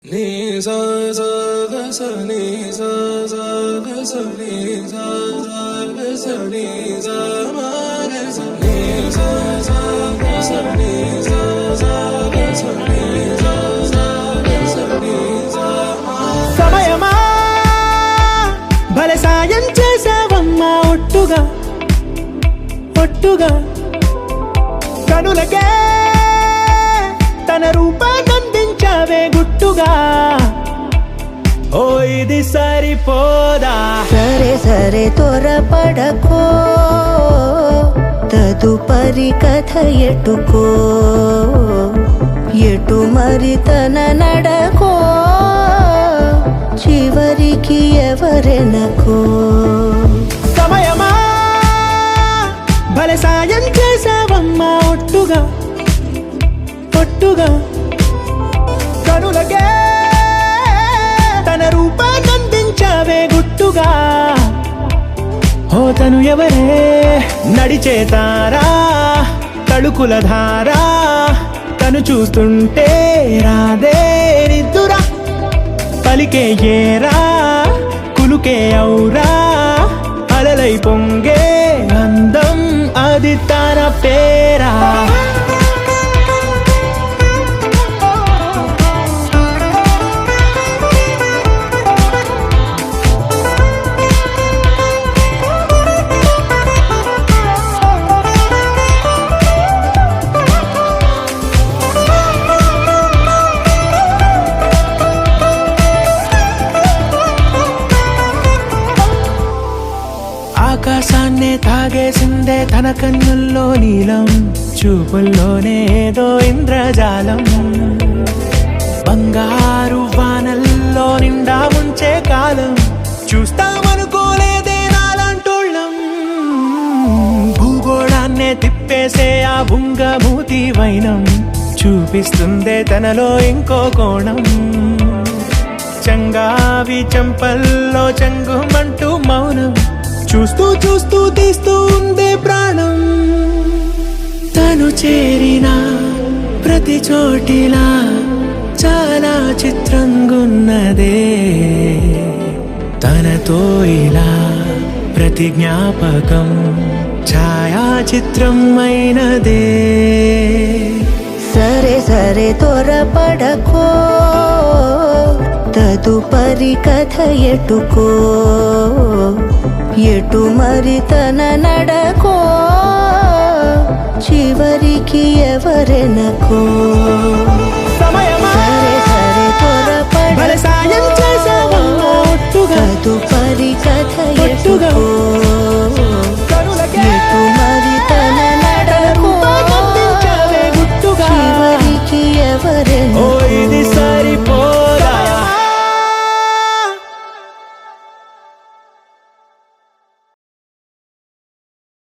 Ni sa sa ga sa ni sa sa ga sa ni sa sa ga sa ni sa ma ga sa ni sa sa ga sa ni sa sa ga sa ni sa sa ga sa ni sa ma సమయమా భలే సాయం చేసావమ్మా ఒట్టుగా ఒట్టుగా కనులకే తన రూపాన్నందించావే గుట్టుగా ఓ ఇది సరిపోదా సరే సరే త్వరపడకో తదుపరి కథ ఎటుకో ఎటు మరి తన నడకో చివరికి ఎవరెనకో సమయమా భలే సాయం చేసావమ్మా ఒట్టుగా ఒట్టుగా కనులకే తన రూపాన్నందించావే గుట్టుగా ఓ తను ఎవరే నడిచే తారా తళుకుల ధారా తను చూస్తుంటే రాదే నిద్దురా పలికే ఏరా కులుకే ఔరా అలలై పొంగే అందం అది తన పేరా ఆకాశాన్నే తాగేసిందే తన కన్నుల్లో నీలం చూపుల్లోనే ఏదో ఇంద్రజాలం బంగారు వానల్లో నిండా ముంచే కాలం చూస్తామనుకోలేదే నాలాంటోళ్ళం భూగోళాన్నే తిప్పేసే ఆ బుంగమూతి వైనం చూపిస్తుందే తనలో ఇంకో కోణం చంగావి చంపల్లో చంగుమంటూ మౌనం చూస్తూ చూస్తూ తీస్తూ ఉందే ప్రాణం తను చేరిన ప్రతి చోటిలా చాలా చిత్రంగున్నదే తనతో ఇలా ప్రతి జ్ఞాపకం ఛాయాచిత్రం అయినదే సరే సరే త్వరపడకో తదుపరి కథ ఎటుకో ఎటు మరి తన నడకో చివరికి ఎవరెనకో సమయమా సరే సరే భలే సాయం త్వరపడకో చేసావమ్మా ఒట్టుగా తదుపరి కథ